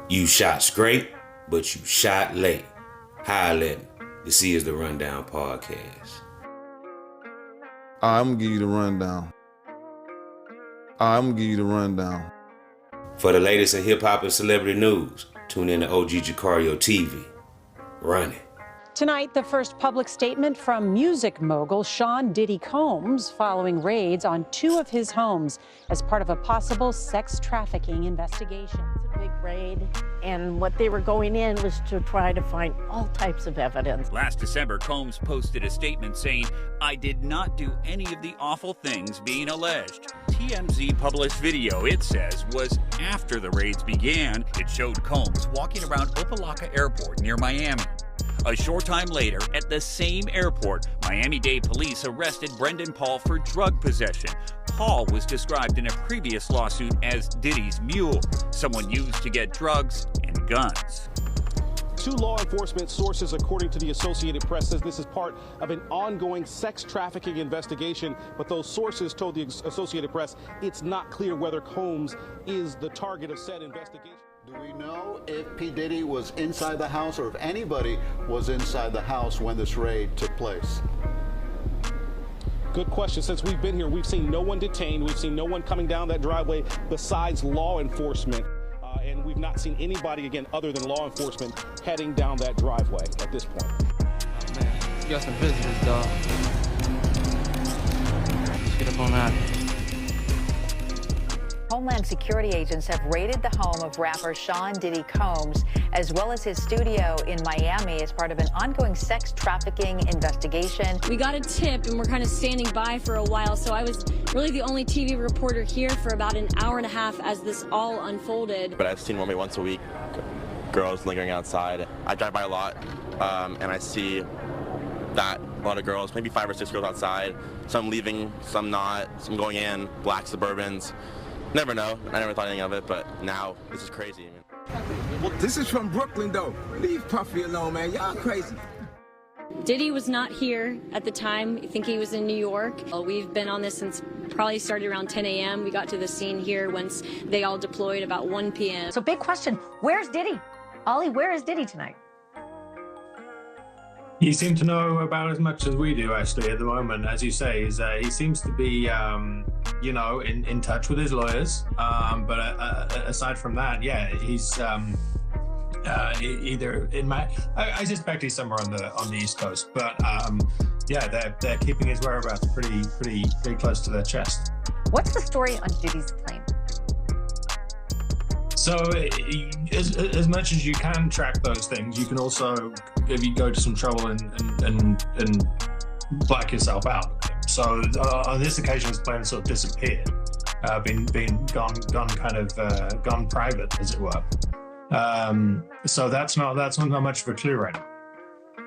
You shot straight, but you shot late. Highlighting. This is the Rundown Podcast. I'm gonna give you the rundown. For the latest in hip-hop and celebrity news, tune in to OG Jucario TV. Run it. Tonight, the first public statement from music mogul Sean Diddy Combs following raids on two of his homes as part of a possible sex trafficking investigation. It's a big raid, and what they were going in was to try to find all types of evidence. Last December, Combs posted a statement saying, "I did not do any of the awful things being alleged." TMZ published video, it says, was after the raids began. It showed Combs walking around Opa-locka Airport near Miami. A short time later, at the same airport, Miami-Dade police arrested Branden for drug possession. Paul was described in a previous lawsuit as Diddy's Mule, someone used to get drugs and guns. Two law enforcement sources, according to the Associated Press, says this is part of an ongoing sex trafficking investigation. But those sources told the Associated Press it's not clear whether Combs is the target of said investigation. Do we know if P. Diddy was inside the house or if anybody was inside the house when this raid took place? Good question. Since we've been here, we've seen no one detained. We've seen no one coming down that driveway besides law enforcement. And we've not seen anybody, again, other than law enforcement heading down that driveway at this point. Oh, man, you got some visitors, dog. Let's get up on that. Homeland Security agents have raided the home of rapper Sean Diddy Combs, as well as his studio in Miami, as part of an ongoing sex trafficking investigation. We got a tip and we're kind of standing by for a while, so I was really the only TV reporter here for about an hour and a half as this all unfolded. But I've seen maybe once a week girls lingering outside. I drive by a lot and I see that a lot of girls, maybe 5 or 6 girls outside, some leaving, some not, some going in, black Suburbans. Never know. I never thought anything of it, but now this is crazy. Well, this is from Brooklyn, though. Leave Puffy alone, man. Y'all crazy. Diddy was not here at the time. I think he was in New York. We've been on this since probably started around 10 a.m. We got to the scene here once they all deployed about 1 p.m. So big question, where's Diddy? Ollie, where is Diddy tonight? You seem to know about as much as we do, actually, at the moment. As you say, he seems to be, in touch with his lawyers. But aside from that, yeah, he's either in I suspect he's somewhere on the East Coast. But they're keeping his whereabouts pretty close to their chest. What's the story on Diddy's claim? So as much as you can track those things, you can also, if you go to some trouble and black yourself out. So on this occasion, his plane sort of disappeared, been gone private, as it were. So that's not much of a clue right now.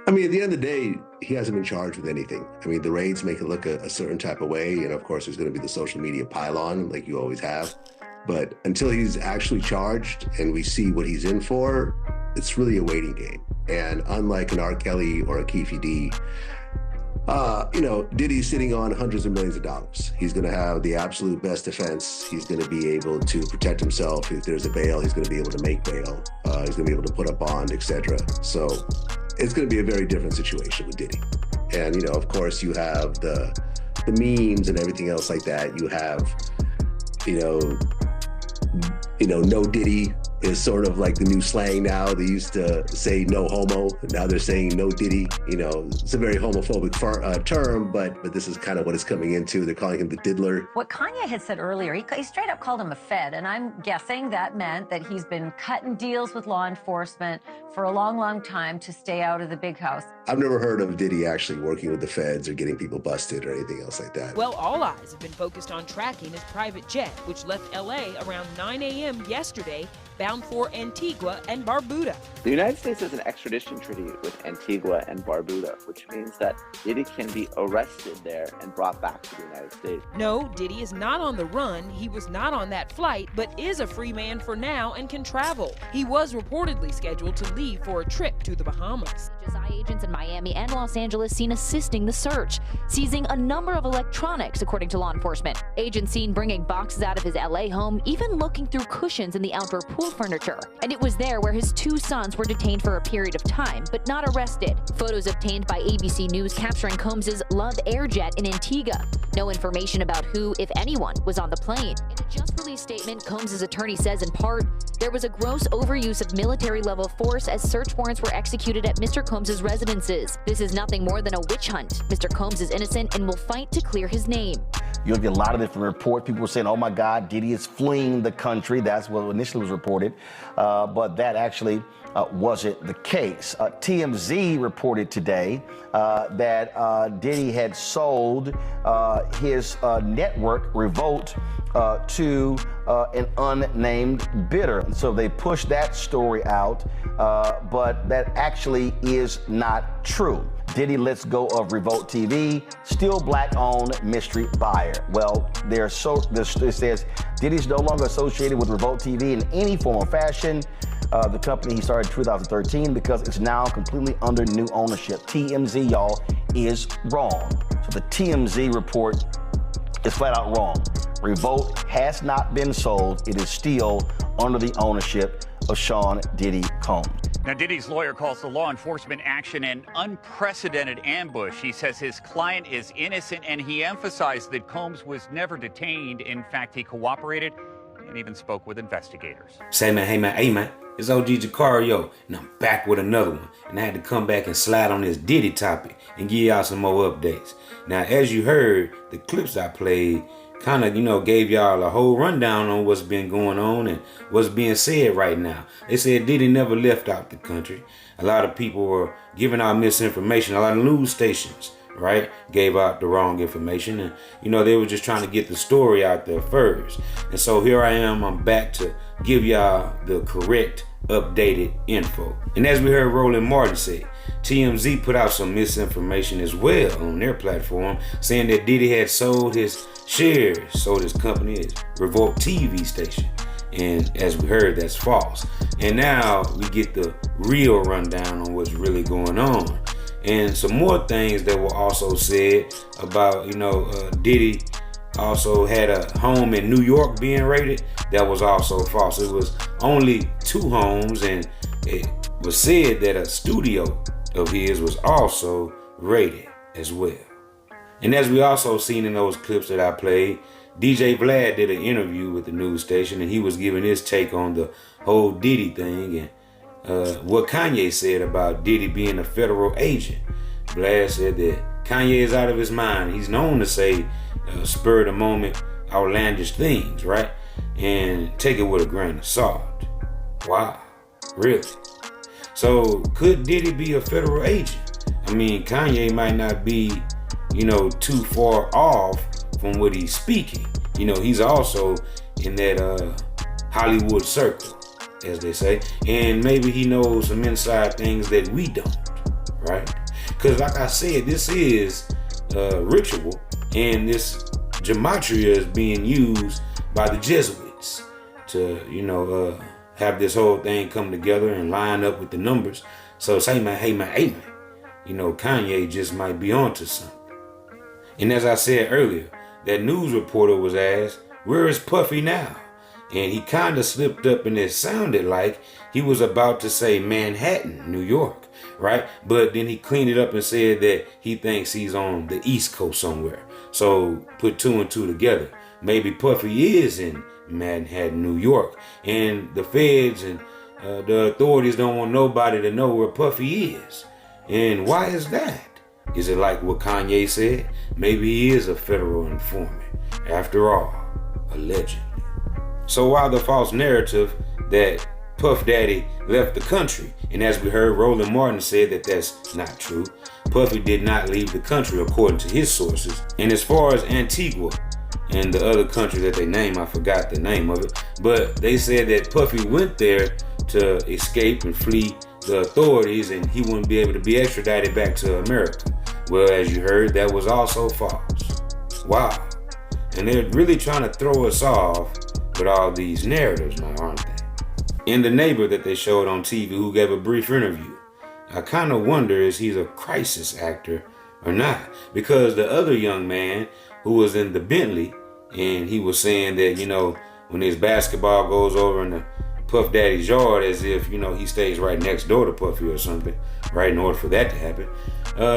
I mean, at the end of the day, he hasn't been charged with anything. I mean, the raids make it look a certain type of way, and of course, there's going to be the social media pylon, like you always have. But until he's actually charged and we see what he's in for, it's really a waiting game. And unlike an R. Kelly or a Keefe D, Diddy's sitting on hundreds of millions of dollars. He's going to have the absolute best defense. He's going to be able to protect himself. If there's a bail, he's going to be able to make bail. He's going to be able to put up bond, etc. So it's going to be a very different situation with Diddy. And, of course, you have the memes and everything else like that. You have, no Diddy is sort of like the new slang now. They used to say no homo, now they're saying no Diddy. It's a very homophobic term, but this is kind of what it's coming into. They're calling him the diddler. What Kanye had said earlier, he straight up called him a Fed, and I'm guessing that meant that he's been cutting deals with law enforcement for a long, long time to stay out of the big house. I've never heard of Diddy actually working with the feds or getting people busted or anything else like that. Well, all eyes have been focused on tracking his private jet, which left L.A. around 9 a.m. yesterday, bound for Antigua and Barbuda. The United States has an extradition treaty with Antigua and Barbuda, which means that Diddy can be arrested there and brought back to the United States. No, Diddy is not on the run. He was not on that flight, but is a free man for now and can travel. He was reportedly scheduled to leave for a trip to the Bahamas. CSI agents in Miami and Los Angeles seen assisting the search, seizing a number of electronics, according to law enforcement. Agents seen bringing boxes out of his LA home, even looking through cushions in the outdoor pool furniture. And it was there where his 2 sons were detained for a period of time, but not arrested. Photos obtained by ABC News capturing Combs's Love Airjet in Antigua. No information about who, if anyone, was on the plane. In a just-released statement, Combs's attorney says in part, there was a gross overuse of military-level force as search warrants were executed at Mr. Combs's residences. This is nothing more than a witch hunt. Mr. Combs is innocent and will fight to clear his name. You'll get a lot of different reports. People were saying, oh my God, Diddy is fleeing the country. That's what initially was reported. But that actually wasn't the case. TMZ reported today that Diddy had sold his network, Revolt, to an unnamed bidder. So they pushed that story out, but that actually is not true. Diddy lets go of Revolt TV, still black-owned mystery buyer. Well, it says Diddy's no longer associated with Revolt TV in any form or fashion. The company he started in 2013 because it's now completely under new ownership. TMZ, y'all, is wrong. So the TMZ report is flat out wrong. Revolt has not been sold. It is still under the ownership of Sean Diddy Combs. Now, Diddy's lawyer calls the law enforcement action an unprecedented ambush. He says his client is innocent, and he emphasized that Combs was never detained. In fact, he cooperated and even spoke with investigators. Say, man, hey, man, it's OG Jucario, and I'm back with another one. And I had to come back and slide on this Diddy topic and give y'all some more updates. Now, as you heard, the clips I played kind of, gave y'all a whole rundown on what's been going on and what's being said right now. They said Diddy never left out the country. A lot of people were giving out misinformation. A lot of news stations, right, gave out the wrong information. And, they were just trying to get the story out there first. And so here I am. I'm back to give y'all the correct, updated info. And as we heard Roland Martin say, TMZ put out some misinformation as well on their platform, saying that Diddy had sold his shares, sold his company, his Revolt TV station. And as we heard, that's false. And now we get the real rundown on what's really going on. And some more things that were also said about, Diddy also had a home in New York being raided. That was also false. It was only 2 homes, and it was said that a studio of his was also raided as well. And as we also seen in those clips that I played, DJ Vlad did an interview with the news station, and he was giving his take on the whole Diddy thing and what Kanye said about Diddy being a federal agent. Vlad said that Kanye is out of his mind. He's known to say spur of the moment outlandish things, right? And take it with a grain of salt. Wow, really? So could Diddy be a federal agent? I mean, Kanye might not be, too far off from what he's speaking. He's also in that Hollywood circle, as they say, and maybe he knows some inside things that we don't, right? Because like I said, this is ritual, and this gematria is being used by the Jesuits to, have this whole thing come together and line up with the numbers. So say, hey man, Kanye just might be onto something. And as I said earlier, that news reporter was asked, where is Puffy now? And he kind of slipped up, and it sounded like he was about to say Manhattan, New York, right? But then he cleaned it up and said that he thinks he's on the East Coast somewhere. So put 2 and 2 together. Maybe Puffy is in Manhattan, New York, and the feds and the authorities don't want nobody to know where Puffy is. And why is that? Is it like what Kanye said? Maybe he is a federal informant. After all, allegedly. So while the false narrative that Puff Daddy left the country, and as we heard Roland Martin said that that's not true, Puffy did not leave the country according to his sources. And as far as Antigua and the other country that they name, I forgot the name of it, but they said that Puffy went there to escape and flee the authorities, and he wouldn't be able to be extradited back to America. Well, as you heard, that was also false. Wow. And they're really trying to throw us off with all these narratives now, aren't they? And the neighbor that they showed on TV who gave a brief interview, I kind of wonder if he's a crisis actor or not. Because the other young man who was in the Bentley, and he was saying that, you know, when his basketball goes over in the Puff Daddy's yard, as if, you know, he stays right next door to Puffy or something, right, in order for that to happen.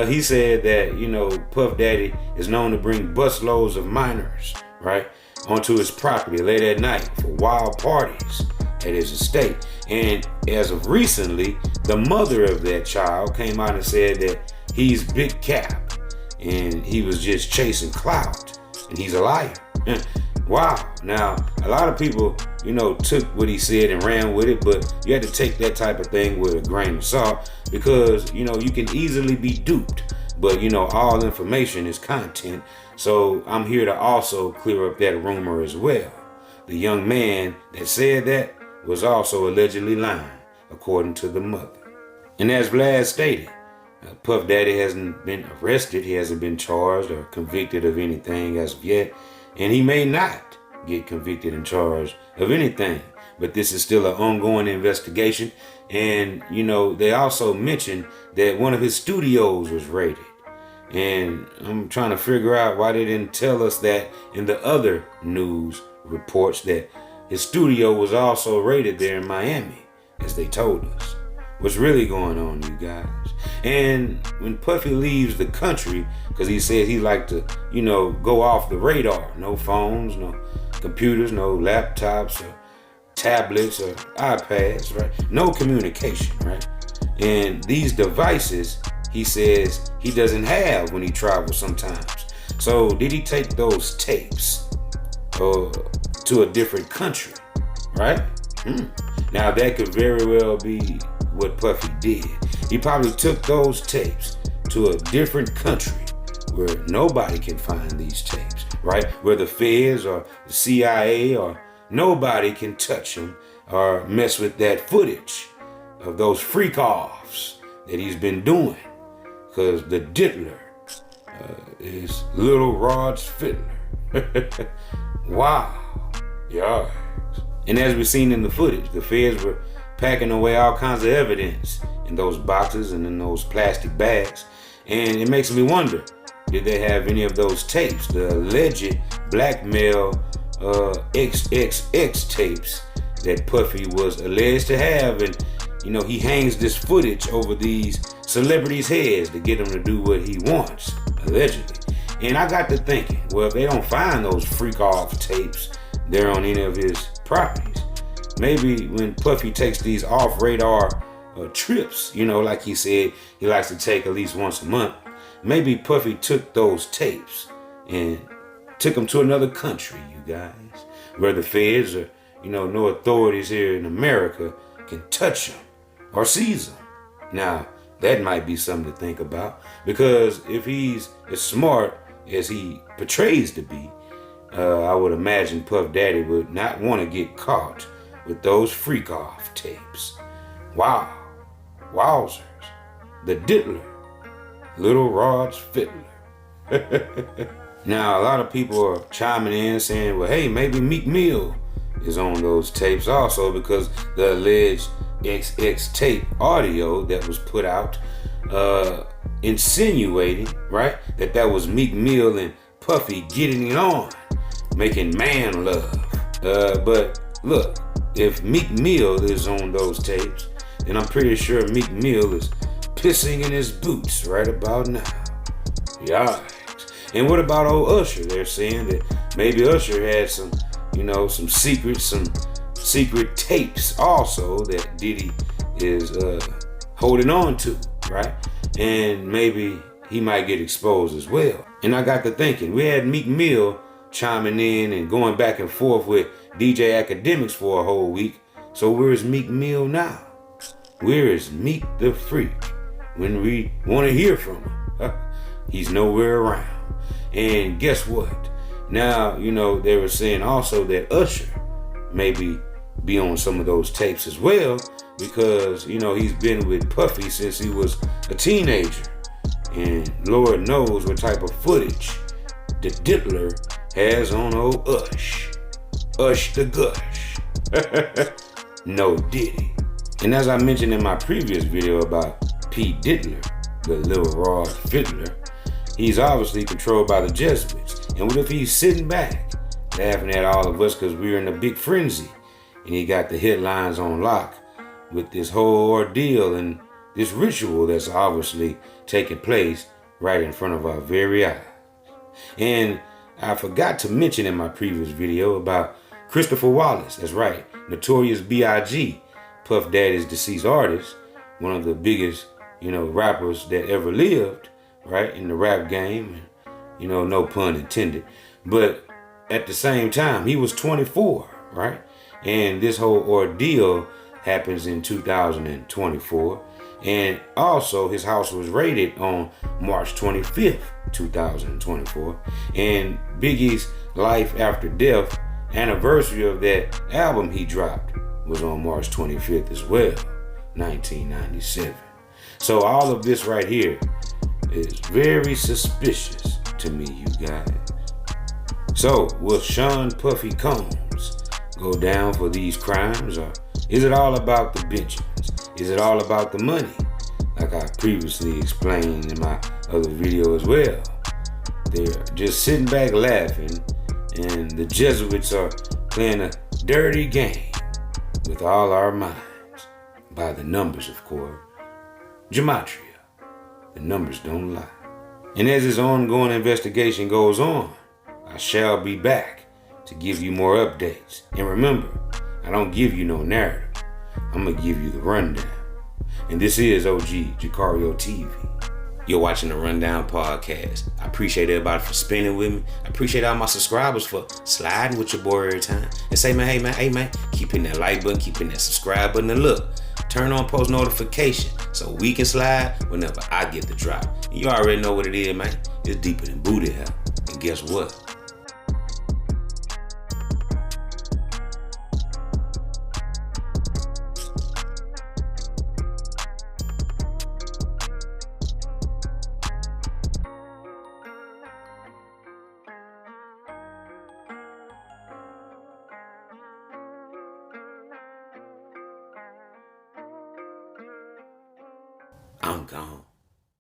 He said that, you know, Puff Daddy is known to bring busloads of minors, right, onto his property late at night for wild parties at his estate. And as of recently, the mother of that child came out and said that he's big cap and he was just chasing clout and he's a liar. Wow. Now, a lot of people, you know, took what he said and ran with it, but you had to take that type of thing with a grain of salt because, you know, you can easily be duped. But, you know, all information is content. So I'm here to also clear up that rumor as well. The young man that said that was also allegedly lying, according to the mother. And as Vlad stated, Puff Daddy hasn't been arrested. He hasn't been charged or convicted of anything as of yet. And he may not get convicted and charged of anything. But this is still an ongoing investigation. And, you know, they also mentioned that one of his studios was raided. And I'm trying to figure out why they didn't tell us that in the other news reports, that his studio was also raided there in Miami, as they told us. What's really going on, you guys? And when Puffy leaves the country, because he says he like to, you know, go off the radar. No phones, no computers, no laptops or tablets or iPads, right? No communication, right? And these devices, he says he doesn't have when he travels sometimes. So did he take those tapes to a different country, right? Now that could very well be what Puffy did. He probably took those tapes to a different country where nobody can find these tapes, right? Where the FEDS or the CIA or nobody can touch him or mess with that footage of those freak-offs that he's been doing. Because the diddler is Little Rod's fiddler. Wow. Yeah. And as we've seen in the footage, the feds were packing away all kinds of evidence in those boxes and in those plastic bags. And it makes me wonder, did they have any of those tapes, the alleged blackmail XXX tapes that Puffy was alleged to have? And, you know, he hangs this footage over these celebrities' heads to get them to do what he wants, allegedly. And I got to thinking, well, if they don't find those freak-off tapes there on any of his properties, maybe when Puffy takes these off-radar trips, you know, like he said he likes to take at least once a month, maybe Puffy took those tapes and took them to another country, you guys, where the feds or, you know, no authorities here in America can touch them or seize them. Now, that might be something to think about, because if he's as smart as he portrays to be, I would imagine Puff Daddy would not want to get caught with those freak-off tapes. Wow. Wowzers. The diddler. Little Rod's fiddler. Now, a lot of people are chiming in saying, well, hey, maybe Meek Mill is on those tapes also, because the alleged XX tape audio that was put out insinuating, right, that was Meek Mill and Puffy getting it on, making man love. But look, if Meek Mill is on those tapes, then I'm pretty sure Meek Mill is pissing in his boots right about now. Yikes. And what about old Usher? They're saying that maybe Usher had some, you know, some secret tapes also that Diddy is holding on to, right? And maybe he might get exposed as well. And I got to thinking, we had Meek Mill chiming in and going back and forth with DJ Academics for a whole week. So where's Meek Mill now? Where is Meek the Freak when we want to hear from him? He's nowhere around. And guess what? Now, you know, they were saying also that Usher maybe be on some of those tapes as well, because, you know, he's been with Puffy since he was a teenager. And Lord knows what type of footage the diddler has on old Ush. Ush the Gush. No Diddy. And as I mentioned in my previous video about P. Diddler, the little Rod Fiddler. He's obviously controlled by the Jesuits. And what if he's sitting back, laughing at all of us because we're in a big frenzy, and he got the headlines on lock with this whole ordeal and this ritual that's obviously taking place right in front of our very eyes. And I forgot to mention in my previous video about Christopher Wallace. That's right, Notorious B.I.G., Puff Daddy's deceased artist, one of the biggest, rappers that ever lived, right, in the rap game. No pun intended. But at the same time, he was 24, right? And this whole ordeal happens in 2024. And also his house was raided on March 25th, 2024. And Biggie's Life After Death anniversary of that album he dropped was on March 25th as well, 1997. So all of this right here is very suspicious to me, you guys. So will Sean Puffy Combs go down for these crimes, or is it all about the Benjamins? Is it all about the money? Like I previously explained in my other video as well. They're just sitting back laughing, and the Jesuits are playing a dirty game with all our minds. By the numbers, of course. Gematria. The numbers don't lie. And as this ongoing investigation goes on, I shall be back to give you more updates. And remember, I don't give you no narrative. I'm gonna give you the rundown. And this is OG Jucario TV. You're watching the Rundown Podcast. I appreciate everybody for spending with me. I appreciate all my subscribers for sliding with your boy every time. And say, man, hey man, keep hitting that like button, keep hitting that subscribe button, and look, turn on post notification so we can slide whenever I get the drop. You already know what it is, man. It's deeper than booty hell. And guess what? I'm gone.